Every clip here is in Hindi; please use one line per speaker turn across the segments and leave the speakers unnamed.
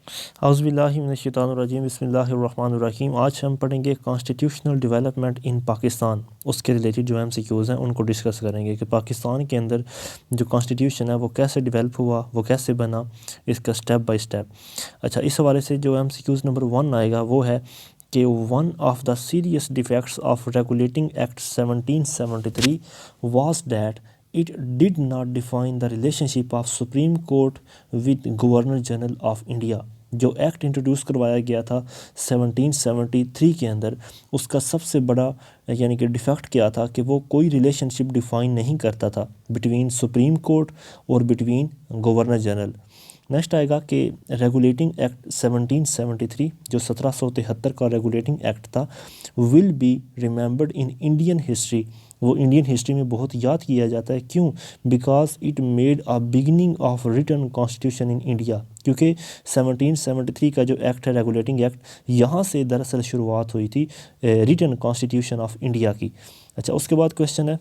औज़ुबिल्लाहि बिस्मिल्लाहिर्रहमानिर्रहीम। आज हम पढ़ेंगे कॉन्स्टिट्यूशनल डेवलपमेंट इन पाकिस्तान। उसके रिलेटेड जो MCQs हैं उनको डिस्कस करेंगे कि पाकिस्तान के अंदर जो कॉन्स्टिट्यूशन है वो कैसे डेवलप हुआ, वो कैसे बना, इसका स्टेप बाय स्टेप। अच्छा, इस हवाले से जो MCQs नंबर 1 आएगा वो है कि one of the serious defects of regulating act 1773 was that it did not define the relationship of Supreme Court with Governor General of India। जो एक्ट इंट्रोड्यूस करवाया गया था 1773 के अंदर, उसका सबसे बड़ा यानी कि डिफेक्ट क्या था कि वो कोई रिलेशनशिप डिफ़ाइन नहीं करता था बिटवीन सुप्रीम कोर्ट और बिटवीन गवर्नर जनरल। नेक्स्ट आएगा कि रेगुलेटिंग एक्ट 1773 जो 1773 का रेगुलेटिंग एक्ट था will be remembered in Indian history. वो इंडियन हिस्ट्री में बहुत याद किया जाता है। क्यों? Because it made a beginning of written constitution in India. क्योंकि 1773 का जो एक्ट है रेगुलेटिंग एक्ट, यहाँ से दरअसल शुरुआत हुई थी रिटन कॉन्स्टिट्यूशन ऑफ इंडिया की। अच्छा, उसके बाद क्वेश्चन है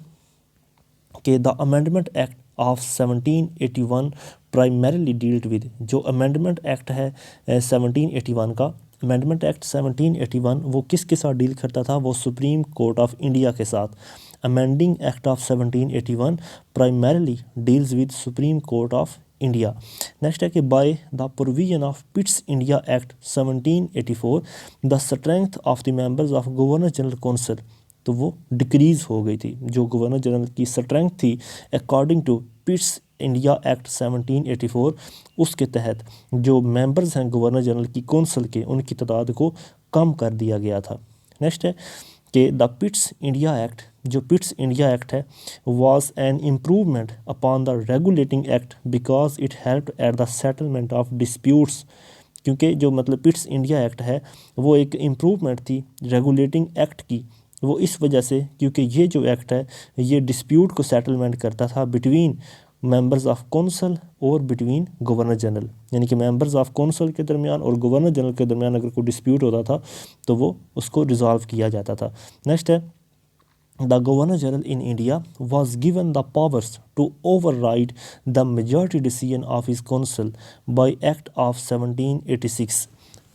कि the amendment act of 1781 primarily dealt with. जो अमेंडमेंट एक्ट है 1781 का, अमेंडमेंट एक्ट 1781 वो किसके साथ डील करता था? वो सुप्रीम कोर्ट ऑफ इंडिया के साथ। Amending act of 1781 primarily deals with Supreme Court of India. Next है कि by the provision of Pitt's India act 1784 the strength of the members of governor general council, तो वो डिक्रीज़ हो गई थी। जो गवर्नर जनरल की स्ट्रेंथ थी according to Pitt's India act 1784, उसके तहत जो मेंबर्स हैं गवर्नर जनरल की कौंसिल के, उनकी तादाद को कम कर दिया गया था। नेक्स्ट है कि द पिट्स इंडिया एक्ट, जो पिट्स इंडिया एक्ट है, was an improvement upon the regulating act because it helped at the settlement of disputes. क्योंकि जो मतलब पिट्स इंडिया एक्ट है वो एक इम्प्रूवमेंट थी रेगुलेटिंग एक्ट की, वो इस वजह से क्योंकि ये जो एक्ट है ये डिस्प्यूट को सेटलमेंट करता था बिटवीन मेंबर्स ऑफ कौंसिल और बिटवीन गवर्नर जनरल। यानी कि मेंबर्स ऑफ कौंसिल के दरमियान और गवर्नर जनरल के दरमियान अगर कोई डिस्प्यूट होता था तो वो उसको रिजॉल्व किया जाता था। नेक्स्ट है the governor general in India was given the powers to override the majority decision of his council by act of 1786।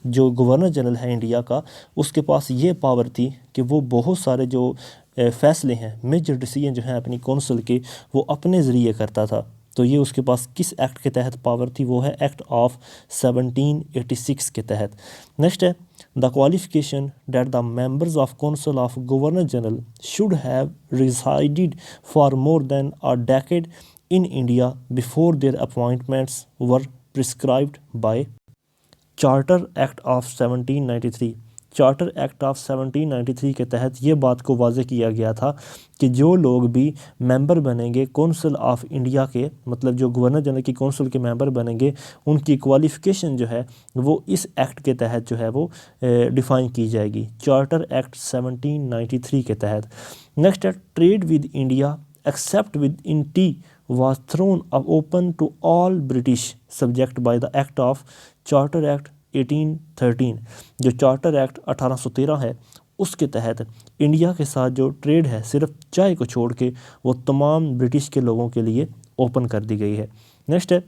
जो गवर्नर जनरल है इंडिया का, उसके पास ये पावर थी कि वो बहुत सारे जो फ़ैसले हैं, मेजर डिसीजन जो हैं अपनी कौंसिल के, वो अपने ज़रिए करता था। तो ये उसके पास किस एक्ट के तहत पावर थी? वो है एक्ट ऑफ 1786 के तहत। नेक्स्ट है the qualification that the members of council of governor general should have resided for more than a decade in India before their appointments were prescribed by charter act of 1793। Charter act of 1793 के तहत ये बात को वाज़े किया गया था कि जो लोग भी मेंबर बनेंगे कौंसिल ऑफ इंडिया के, मतलब जो गवर्नर जनरल की कौंसिल के मेंबर बनेंगे, उनकी क्वालिफ़िकेशन जो है वो इस एक्ट के तहत जो है वो डिफ़ाइन की जाएगी, चार्टर एक्ट 1793 के तहत। नेक्स्ट है trade with India accept with in T was thrown open to all British subject by the act of charter act 1813। जो चार्टर एक्ट 1813 है उसके तहत इंडिया के साथ जो ट्रेड है सिर्फ चाय को छोड़ के वो तमाम ब्रिटिश के लोगों के लिए ओपन कर दी गई है। नेक्स्ट है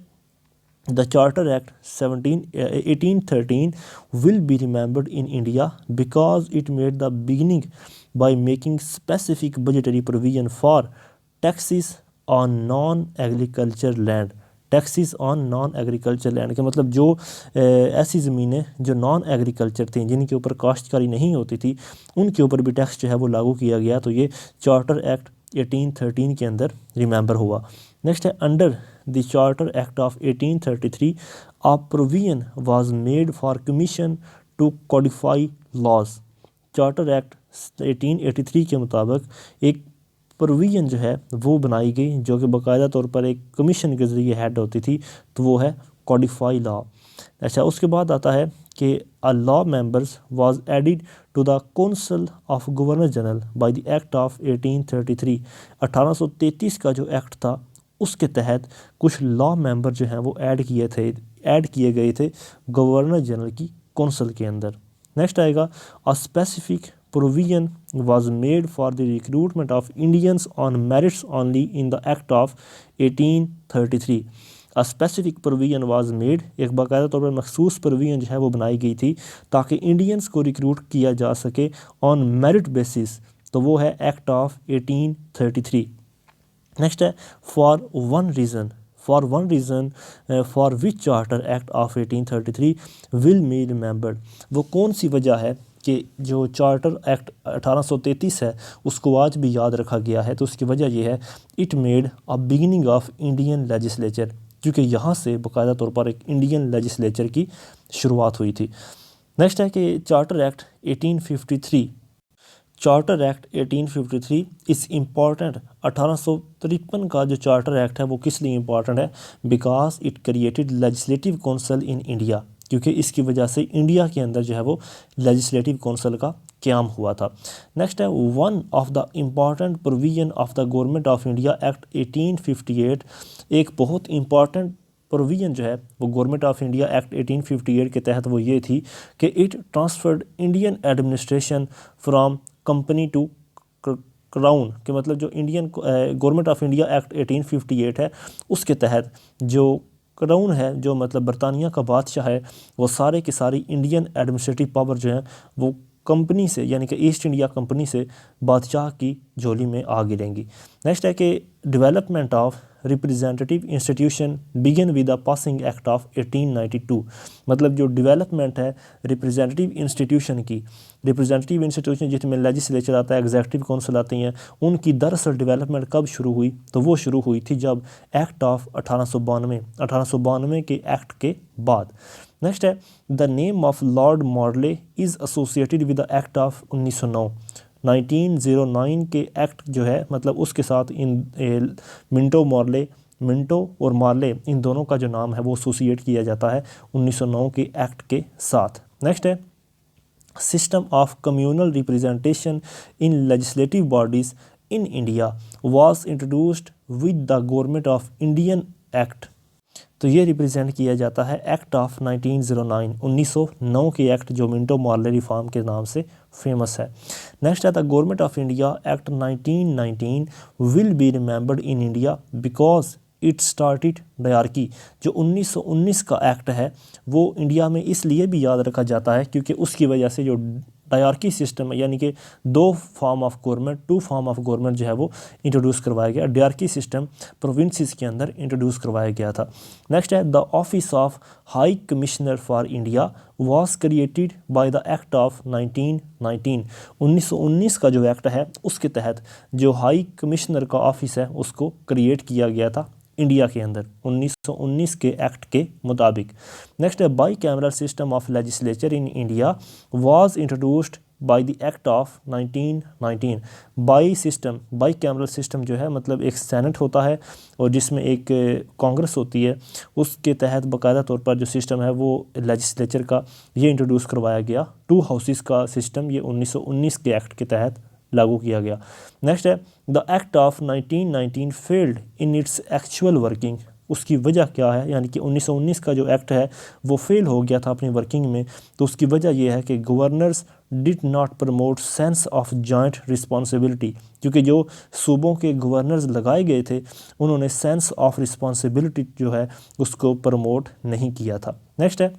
the charter act 1813 will be remembered in India because it made the beginning by making specific budgetary provision for taxes on non agriculture land. Taxes on non agriculture land के मतलब जो ऐसी ज़मीनें जो नॉन एग्रीकल्चर थी, जिनके ऊपर काश्तकारी नहीं होती थी, उनके ऊपर भी टैक्स जो है वो लागू किया गया। तो ये चार्टर एक्ट 1813 के अंदर रिमेंबर हुआ। नेक्स्ट है under the charter act of 1833 a provision was made for commission to codify laws. Charter act 1883 के मुताबिक एक प्रोविज़न जो है वो बनाई गई जो कि बाकायदा तौर पर एक कमीशन के ज़रिए हेड होती थी, तो वो है कोडिफाई लॉ। अच्छा, उसके बाद आता है कि a law members was added to the council of governor general by the act of 1833। 1833 का जो एक्ट था उसके तहत कुछ लॉ मेंबर जो हैं वो ऐड किए गए थे गवर्नर जनरल की काउंसिल के अंदर। नेक्स्ट आएगा a specific provision was made for the recruitment of Indians on merits only in the Act of 1833। A specific provision was made, एक बाकायदा तौर पर मखसूस प्रोविजन जो है वो बनाई गई थी ताकि इंडियंस को रिक्रूट किया जा सके ऑन मेरिट बेसिस, तो वो है एक्ट ऑफ 1833। नेक्स्ट है for one reason for which charter act of 1833 will be remembered, वो कौन सी वजह है कि जो चार्टर एक्ट 1833 है उसको आज भी याद रखा गया है, तो उसकी वजह यह है it made a beginning of Indian legislature, क्योंकि यहाँ से बाकायदा तौर पर एक इंडियन लेजिस्लेचर की शुरुआत हुई थी। नेक्स्ट है कि charter act 1853, charter act 1853 is important. 1853 का जो चार्टर एक्ट है वो किस लिए इम्पॉर्टेंट है, because it created legislative council in India, क्योंकि इसकी वजह से इंडिया के अंदर जो है वो लेजिस्लेटिव काउंसिल का क़याम हुआ था। नेक्स्ट है one of the important provision of the government of India act 1858, एक बहुत इम्पॉर्टेंट प्रोविजन जो है वो गवर्नमेंट ऑफ इंडिया एक्ट 1858 के तहत वो ये थी कि it transferred Indian administration from company to crown, के मतलब जो Indian government of India act 1858 है उसके तहत जो क्राउन है, जो मतलब बरतानिया का बादशाह है, वो सारे की सारी इंडियन एडमिनिस्ट्रेटिव पावर जो है वो कंपनी से यानी कि ईस्ट इंडिया कंपनी से बादशाह की झोली में आ गिरेंगी। नेक्स्ट है कि development of representative institution begin with the passing act of 1892, मतलब जो डेवलपमेंट है रिप्रेजेंटेटिव इंस्टीट्यूशन की, रिप्रेजेंटेटिव इंस्टीट्यूशन जिसमें लेजिस्लेचर आता है, एग्जीक्यूटिव काउंसिल आती हैं, उनकी दरअसल डेवलपमेंट कब शुरू हुई, तो वो शुरू हुई थी जब एक्ट ऑफ 1892 के एक्ट के बाद। नेक्स्ट है the name of Lord Morley is associated with the act of 1909, 1909 के एक्ट जो है मतलब उसके साथ इन मिंटो और मार्ले इन दोनों का जो नाम है वो एसोसिएट किया जाता है 1909 के एक्ट के साथ। नेक्स्ट है system of communal representation in legislative bodies in India was introduced with the government of Indian act, तो ये रिप्रेजेंट किया जाता है एक्ट ऑफ 1909, 1909 के एक्ट जो मिंटो मार्ले रिफॉर्म के नाम से फेमस है। नेक्स्ट है the government of India act 1919 will be remembered in India because it started dyarchy, जो 1919 का एक्ट है वो इंडिया में इसलिए भी याद रखा जाता है क्योंकि उसकी वजह से जो डायरकी सिस्टम है यानी कि टू फॉर्म ऑफ गवर्नमेंट जो है वो इंट्रोड्यूस करवाया गया, डायरकी सिस्टम प्रोविंसेस के अंदर इंट्रोड्यूस करवाया गया था। नेक्स्ट है the office of high commissioner for India was created by the act of 1919, 1919 का जो एक्ट है उसके तहत जो हाई कमिश्नर का ऑफिस है उसको क्रिएट किया गया था इंडिया के अंदर 1919 के एक्ट के मुताबिक। नेक्स्ट है by cameral system of legislature in India was introduced by the act of 1919, by cameral system जो है मतलब एक सेनेट होता है और जिसमें एक कांग्रेस होती है, उसके तहत बाकायदा तौर पर जो सिस्टम है वो लेजिस्लेचर का ये इंट्रोड्यूस करवाया गया। टू हाउसेस का सिस्टम ये 1919 के एक्ट के तहत लागू किया गया। नेक्स्ट है the act of 1919 failed in its actual working, उसकी वजह क्या है, यानी कि 1919 का जो एक्ट है वो फेल हो गया था अपनी वर्किंग में, तो उसकी वजह ये है कि governors did not promote sense of joint responsibility, क्योंकि जो सूबों के गवर्नर्स लगाए गए थे उन्होंने सेंस ऑफ रिस्पॉन्सिबिलिटी जो है उसको प्रमोट नहीं किया था। नेक्स्ट है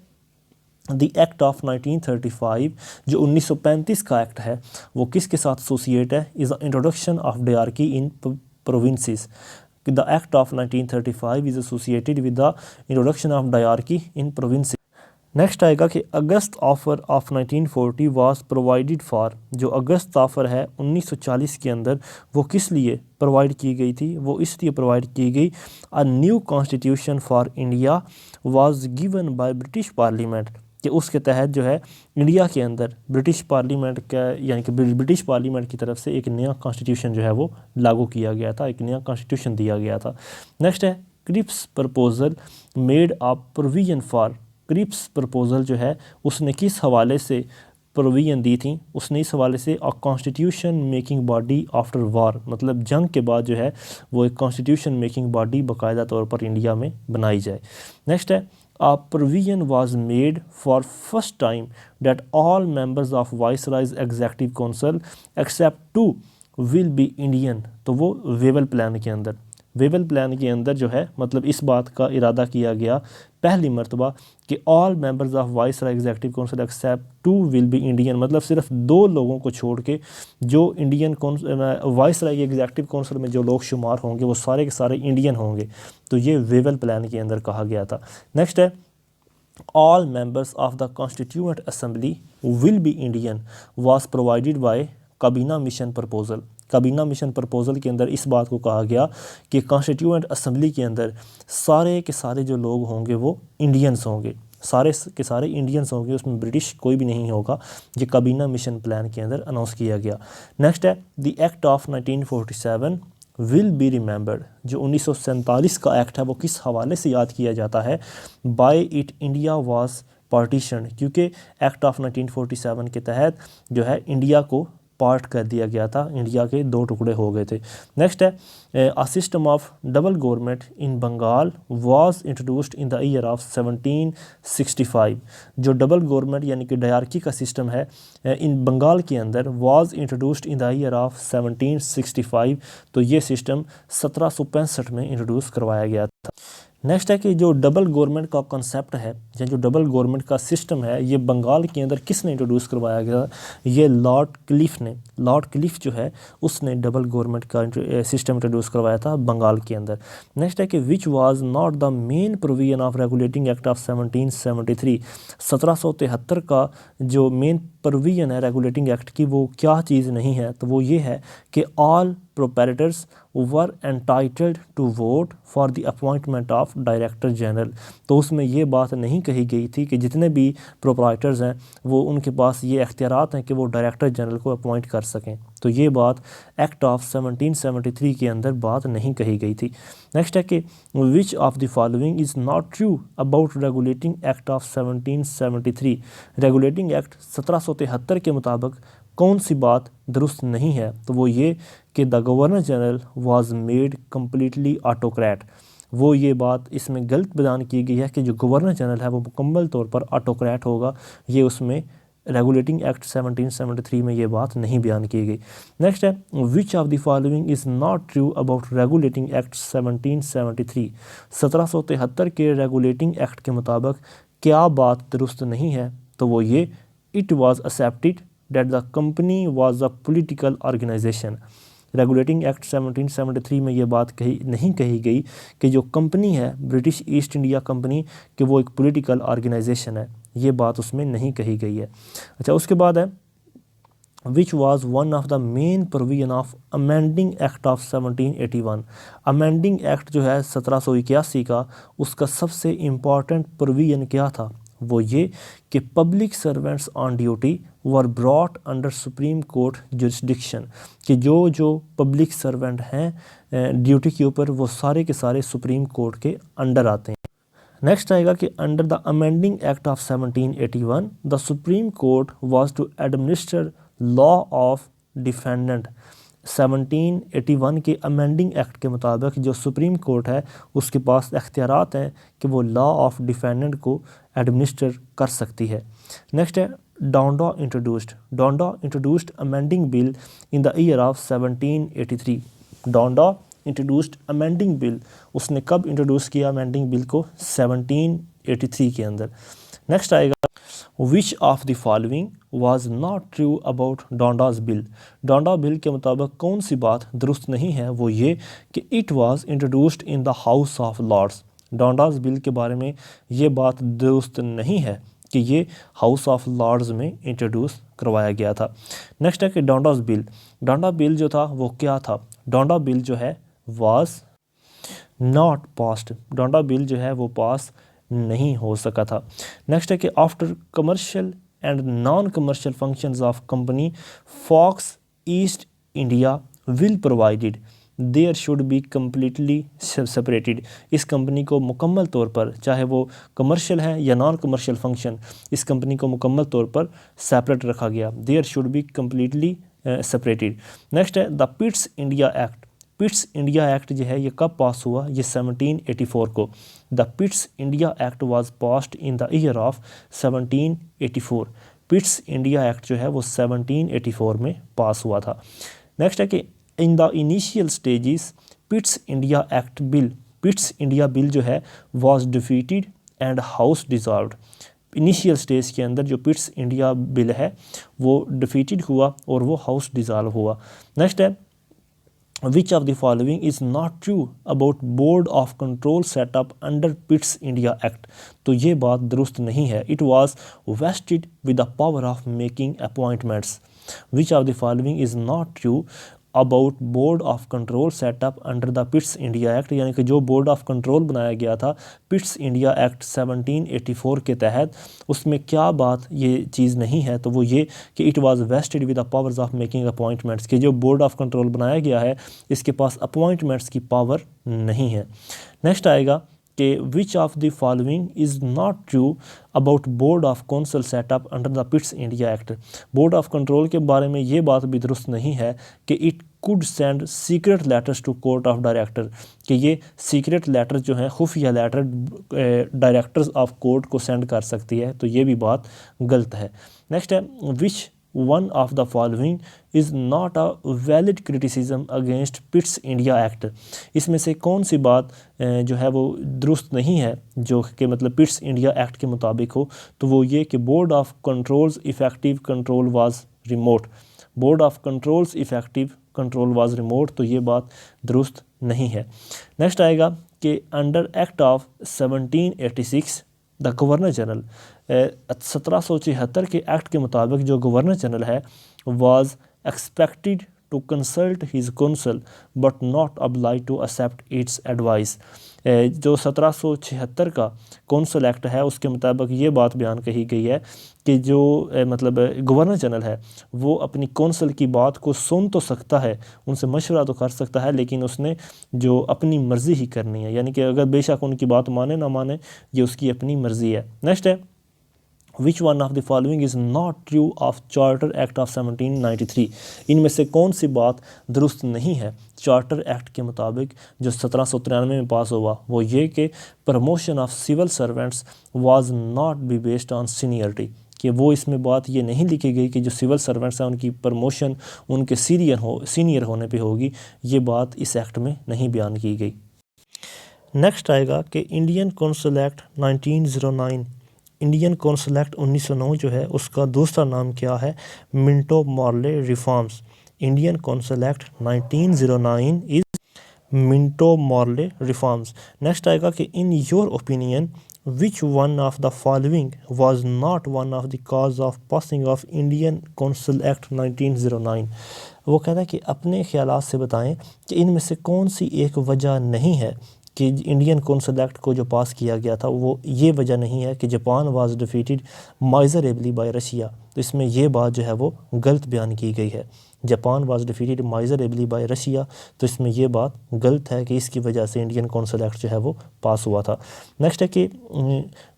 द एक्ट ऑफ 1935 जो 1935 का एक्ट है वो किसके साथ एसोसिएट है, is the introduction of dyarchy in provinces. The act of 1935 is associated with the introduction of dyarchy in provinces. Next आएगा कि August offer of 1940 was provided for, जो अगस्त ऑफर है 1940 के अंदर वो किस लिए प्रोवाइड की गई थी, वो इसलिए प्रोवाइड की गई a new constitution for India was given by British parliament, कि उसके तहत जो है इंडिया के अंदर ब्रिटिश पार्लियामेंट का यानी कि ब्रिटिश पार्लियामेंट की तरफ से एक नया कॉन्स्टिट्यूशन जो है वो लागू किया गया था, एक नया कॉन्स्टिट्यूशन दिया गया था। नेक्स्ट है Cripps proposal made a provision for, Cripps proposal जो है उसने किस हवाले से प्रोविजन दी थी, उसने इस हवाले से a constitution making body after war, मतलब जंग के बाद जो है वो एक कॉन्स्टिट्यूशन मेकिंग बॉडी बाकायदा तौर पर इंडिया में बनाई जाए। नेक्स्ट है a provision was made for first time that all members of Viceroy's Executive Council except two will be Indian, तो वो वेवल प्लान के अंदर वेवल प्लान के अंदर जो है मतलब इस बात का इरादा किया गया पहली मरतबा कि all members of viceroy executive council except 2 will be Indian, मतलब सिर्फ 2 लोगों को छोड़ के जो इंडियन वाइसराय के एग्जीक्यूटिव काउंसिल में जो लोग शुमार होंगे वो सारे के सारे इंडियन होंगे। तो ये वेवल प्लान के अंदर कहा गया था। नेक्स्ट है all members of the constituent assembly will be Indian was provided by काबीना मिशन प्रपोजल। काबीना मिशन प्रपोजल के अंदर इस बात को कहा गया कि कॉन्स्टिट्यूएंट असम्बली के अंदर सारे के सारे जो लोग होंगे वो इंडियंस होंगे, सारे के सारे इंडियंस होंगे, उसमें ब्रिटिश कोई भी नहीं होगा। ये काबीना मिशन प्लान के अंदर अनाउंस किया गया। नेक्स्ट है the act of 1947 will be remembered. जो 1947 का एक्ट है वो किस हवाले से याद किया जाता है? By it India was partition, क्योंकि एक्ट ऑफ 1947 के तहत जो है इंडिया को पार्ट कर दिया गया था, इंडिया के 2 टुकड़े हो गए थे। नेक्स्ट है a system of double government in Bengal was introduced in the year of 1765। जो डबल गवर्नमेंट यानी कि डायरकी का सिस्टम है इन बंगाल के अंदर was introduced in the year of 1765। तो ये सिस्टम 1765 में इंट्रोड्यूस करवाया गया था। नेक्स्ट है कि जो डबल गवर्नमेंट का कॉन्सेप्ट है या जो डबल गवर्नमेंट का सिस्टम है ये बंगाल के अंदर किसने इंट्रोड्यूस करवाया गया? ये लॉर्ड क्लिफ ने। लॉर्ड क्लिफ जो है उसने डबल गवर्नमेंट का सिस्टम इंट्रोड्यूस करवाया था बंगाल के अंदर। नेक्स्ट है कि which was not the main provision of regulating act of 1773। 1773 का जो मेन प्रोविजन है रेगुलेटिंग एक्ट की वो क्या चीज़ नहीं है? तो वो ये है कि all proprietors were entitled to vote for the appointment of director general. तो उसमें ये बात नहीं कही गई थी कि जितने भी प्रोपराइटर्स हैं वो उनके पास ये इख्तियारात हैं कि वो डायरेक्टर जनरल को अपॉइंट कर सकें। तो ये बात एक्ट ऑफ 1773 के अंदर बात नहीं कही गई थी। नेक्स्ट है कि विच of the following is not true about regulating act of 1773। Regulating act 1773 के मुताबिक कौन सी बात दुरुस्त नहीं है? तो वो ये कि the governor general was made completely autocrat. वो ये बात इसमें गलत बयान की गई है कि जो गवर्नर जनरल है वो मुकम्मल तौर पर ऑटोक्रेट होगा। ये उसमें रेगुलेटिंग एक्ट 1773 में ये बात नहीं बयान की गई। नेक्स्ट है विच of the following is not true about regulating act 1773। 1773 के रेगुलेटिंग एक्ट के मुताबिक क्या बात दुरुस्त नहीं है? तो वो ये it was accepted that the company was a political organization। Regulating act 1773 में ये बात नहीं कही गई कि जो कंपनी है ब्रिटिश ईस्ट इंडिया कंपनी कि वो एक पॉलिटिकल ऑर्गेनाइजेशन है, ये बात उसमें नहीं कही गई है। अच्छा, उसके बाद है which was one of the main provision of amending act of 1781। Amending act जो है 1781 का उसका सबसे इम्पॉर्टेंट प्रोविजन क्या था? वो ये कि public servants on duty were brought under supreme court jurisdiction, कि जो पब्लिक सर्वेंट हैं ड्यूटी के ऊपर वो सारे के सारे सुप्रीम कोर्ट के अंडर आते हैं। नेक्स्ट आएगा कि under the amending act of 1781 the Supreme Court was to administer law of defendant. 1781 के अमेंडिंग एक्ट के मुताबिक जो सुप्रीम कोर्ट है उसके पास इख्तियारात हैं कि वो लॉ ऑफ डिफेंडेंट को एडमिनिस्टर कर सकती है। नेक्स्ट है Donda introduced. Donda introduced amending bill in the year of 1783। Donda introduced amending bill, उसने कब इंट्रोड्यूस किया अमेंडिंग बिल को? 1783 के अंदर। नेक्स्ट आएगा which of the following was not true about Dundas bill. Dundas bill के मुताबिक कौन सी बात दुरुस्त नहीं है? वो ये कि it was introduced in the House of Lords. Dundas bill के बारे में ये बात दुरुस्त नहीं है कि ये हाउस ऑफ लॉर्ड्स में इंट्रोड्यूस करवाया गया था। नेक्स्ट है कि डोंडाज बिल। डोंडा बिल जो था वो क्या था? डोंडा बिल जो है was not passed. Donda bill जो है वो पास नहीं हो सका था। नेक्स्ट है कि after commercial and non commercial functions of company fox East India will provided there should be completely separated. इस कंपनी को मुकम्मल तौर पर, चाहे वो कमर्शियल है या नॉन कमर्शियल फंक्शन, इस कंपनी को मुकम्मल तौर पर सेपरेट रखा गया। There should be completely separated. Next है the Pitt's India Act. Pitt's India Act जो है ये कब पास हुआ? ये 1784 को। The Pitt's India act was passed in the year of 1784। पिट्स India Act जो है वो 1784 में पास हुआ था। नेक्स्ट है कि in the initial stages पिट्स India act bill, Pitt's India bill जो है was defeated and house dissolved. Initial stage के अंदर जो पिट्स इंडिया बिल है वो डिफीटेड हुआ और वो हाउस डिसॉल्व हुआ। नेक्स्ट है Which of the following is not true about board of control set up under Pitt's India Act? तो ये बात दुरुस्त नहीं है। It was vested with the power of making appointments. Which of the following is not true about board of control set up under the Pitt's India Act? यानी कि जो बोर्ड ऑफ कंट्रोल बनाया गया था पिट्स इंडिया एक्ट 1784 के तहत, उसमें क्या बात ये चीज़ नहीं है, तो वो ये कि it was wasted with the powers of making appointments, कि जो बोर्ड ऑफ कंट्रोल बनाया गया है इसके पास अपॉइंटमेंट्स की पावर नहीं है। नेक्स्ट आएगा कि विच of the following is not true about board of council setup under the Pitt's India act. Board of control के बारे में ये बात भी दुरुस्त नहीं है कि it could send secret letters to court of director, कि ये सीक्रेट लेटर जो हैं खुफिया लेटर डायरेक्टर्स ऑफ कोर्ट को सेंड कर सकती है, तो ये भी बात गलत है। नेक्स्ट है which one of the following is not a valid criticism against पिट्स India act. इसमें से कौन सी बात जो है वो दुरुस्त नहीं है जो कि मतलब पिट्स इंडिया एक्ट के मुताबिक हो, तो वो ये कि board of controls effective control was remote. Board of controls effective control was remote, तो ये बात दुरुस्त नहीं है। नेक्स्ट आएगा कि under act of 1786 the governor general, 1776 के एक्ट के मुताबिक जो गवर्नर जनरल है was expected to consult his council but not obliged to accept its advice. जो 1776 का काउंसिल एक्ट है उसके मुताबिक ये बात बयान कही गई है कि जो मतलब गवर्नर जनरल है वो अपनी काउंसिल की बात को सुन तो सकता है, उनसे मशवरा तो कर सकता है, लेकिन उसने जो अपनी मर्ज़ी ही करनी है, यानी कि अगर बेशक उनकी बात माने ना माने ये उसकी अपनी मर्ज़ी है। नेक्स्ट है which one of the following is not true of charter act of 1793। इनमें से कौन सी बात दुरुस्त नहीं है चार्टर एक्ट के मुताबिक जो 1793 में पास हुआ, वो ये कि promotion of civil servants was not be based on seniority, कि वो इसमें बात ये नहीं लिखी गई कि जो सिविल सर्वेंट्स हैं उनकी प्रमोशन उनके सीनियर होने पे होगी, ये बात इस एक्ट में नहीं बयान की गई। नेक्स्ट आएगा कि Indian council act 1909, Indian council act 1909 जो है उसका दूसरा नाम क्या है, Minto Morley reforms. Indian council act 1909 is Minto Morley reforms. Next आएगा कि in your opinion which one of the following was not one of the cause of passing of Indian council act 1909। वो कहता है कि अपने ख्यालात से बताएं कि इनमें से कौन सी एक वजह नहीं है कि इंडियन काउंसिल एक्ट को जो पास किया गया था वो ये वजह नहीं है कि Japan was defeated miserably by Russia. तो इसमें ये बात जो है वो गलत बयान की गई है, Japan was defeated miserably by Russia, तो इसमें ये बात गलत है कि इसकी वजह से इंडियन काउंसिल एक्ट जो है वो पास हुआ था। नेक्स्ट है कि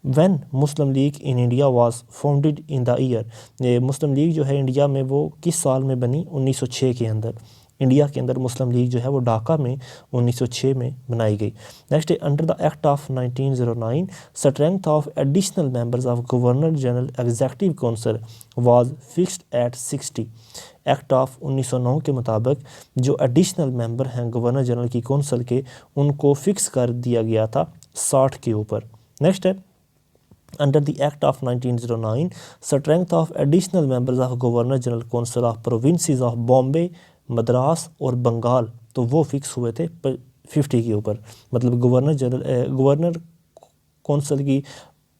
when Muslim league in India was founded in the year, Muslim league जो है इंडिया में वो किस साल में बनी, 1906 के अंदर। इंडिया के अंदर मुस्लिम लीग जो है वो ढाका में 1906 में बनाई गई। नेक्स्ट है under the act of 1909 strength of additional members of governor general executive council was fixed at 60। Act of 1909 के मुताबिक जो एडिशनल मेंबर हैं गवर्नर जनरल की काउंसिल के, उनको फिक्स कर दिया गया था 60 के ऊपर। नेक्स्ट है under the act of 1909 strength of additional members of governor general council of provinces of Bombay, Madras और बंगाल, तो वो फिक्स हुए थे 50 के ऊपर। मतलब गवर्नर काउंसिल की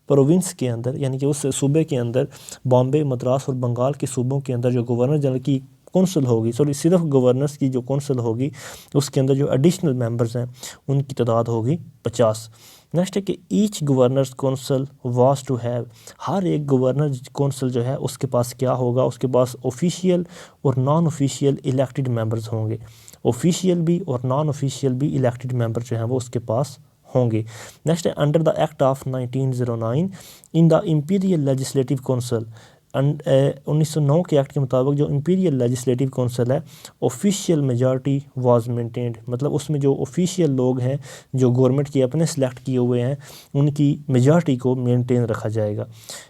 प्रोविंस के अंदर यानी कि उस सूबे के अंदर बॉम्बे, मद्रास और बंगाल के सूबों के अंदर जो गवर्नर जनरल की काउंसिल होगी, सॉरी सिर्फ गवर्नर्स की जो काउंसिल होगी उसके अंदर जो एडिशनल मेंबर्स हैं उनकी तादाद होगी 50। नेक्स्ट है कि each governor's council was to have, हर एक गवर्नर काउंसिल जो है उसके पास क्या होगा, उसके पास ऑफिशियल और नॉन ऑफिशियल इलेक्टेड मेंबर्स होंगे। ऑफिशियल भी और नॉन ऑफिशियल भी इलेक्टेड मेंबर जो हैं वो उसके पास होंगे। नेक्स्ट है under the act of 1909 in the imperial legislative council, 1909 के एक्ट के मुताबिक जो इंपीरियल लेजिस्लेटिव काउंसिल है ऑफिशियल मेजॉरिटी वाज मेंटेन्ड, मतलब उसमें जो ऑफिशियल लोग हैं जो गवर्नमेंट के अपने सेलेक्ट किए हुए हैं उनकी मेजॉरिटी को मेंटेन रखा जाएगा।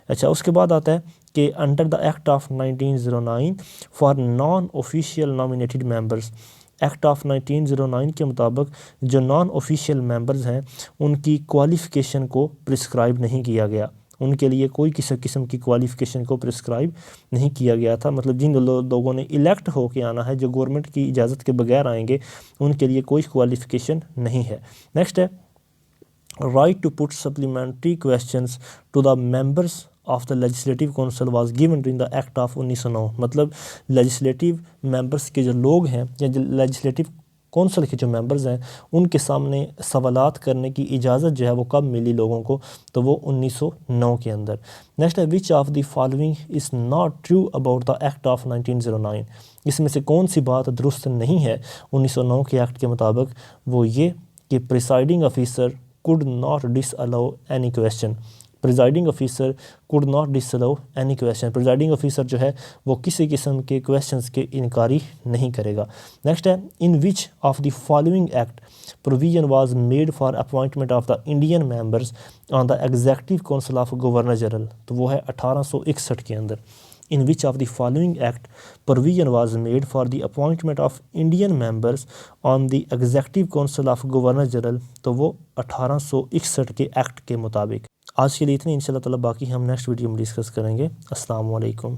अच्छा, उसके बाद आता है कि under the act of 1909 for non official nominated members, act of 1909 के मुताबिक जो नॉन ऑफिशियल मेंबर्स हैं उनकी क्वालिफ़िकेशन को प्रिस्क्राइब नहीं किया गया, उनके लिए कोई किसी किस्म की क्वालिफ़िकेशन को प्रिस्क्राइब नहीं किया गया था। मतलब जिन लोगों ने इलेक्ट होके आना है, जो गवर्नमेंट की इजाज़त के बगैर आएंगे, उनके लिए कोई क्वालिफ़िकेशन नहीं है। नेक्स्ट है right to put supplementary questions to the members of the legislative council was given in the act of 1909। मतलब लेजिस्लेटिव मेंबर्स के जो लोग हैं या जो लेजिस्लेटिव काउंसिल के जो मेंबर्स हैं उनके सामने सवालात करने की इजाज़त जो है वो कब मिली लोगों को, तो वो 1909 के अंदर। नेक्स्ट है विच of the following is not true about the act of 1909। इसमें से कौन सी बात दुरुस्त नहीं है 1909 के एक्ट के मुताबिक, वो ये कि presiding officer could not disallow any question। Presiding officer could not disallow any question. Presiding officer जो है वो किसी किस्म के क्वेश्चंस के इनकारी नहीं करेगा। नेक्स्ट है in which of the following act provision was made for appointment of the Indian members on the executive council of governor general, तो वो है 1861 के अंदर। In which of the following act provision was made for the appointment of Indian members on the executive council of governor general, तो वो 1861 के एक्ट के मुताबिक। आज के लिए इतनी, इंशाल्लाह ताला बाकी हम नेक्स्ट वीडियो में डिस्कस करेंगे। अस्सलाम वालेकुम।